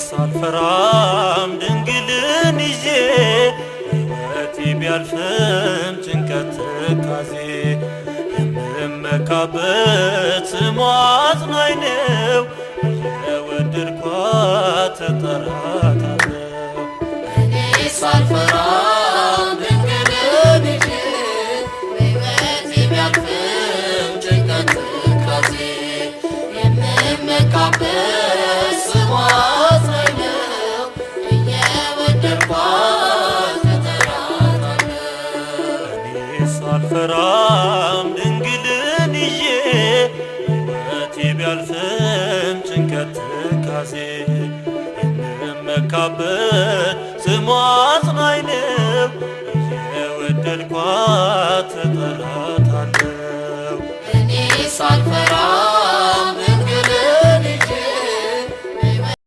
ሳልፈራም ድንግልን ይዤ ሕይወቴ ቢያልፍም ጭንቀት ትካዜ የምመካበት ስሟ አጽናኝ ነው የወደድኳት እጠራታለሁ። እኔ ሳልፈራም ድንግልን ይዤ ሕይወቴ ቢያልፍም ጭንቀት ትካዜ የምመካበት ስሟ አጽናኝ ነው እየወደድኳት እጠራታለሁ። እኔ ሳልፈራም ድንግልን ይዤ ሕይወቴ ቢያልፍም ጭንቀት ትካዜ የምመካበት ስሟ አጽናኝ ነው እየወደድኳት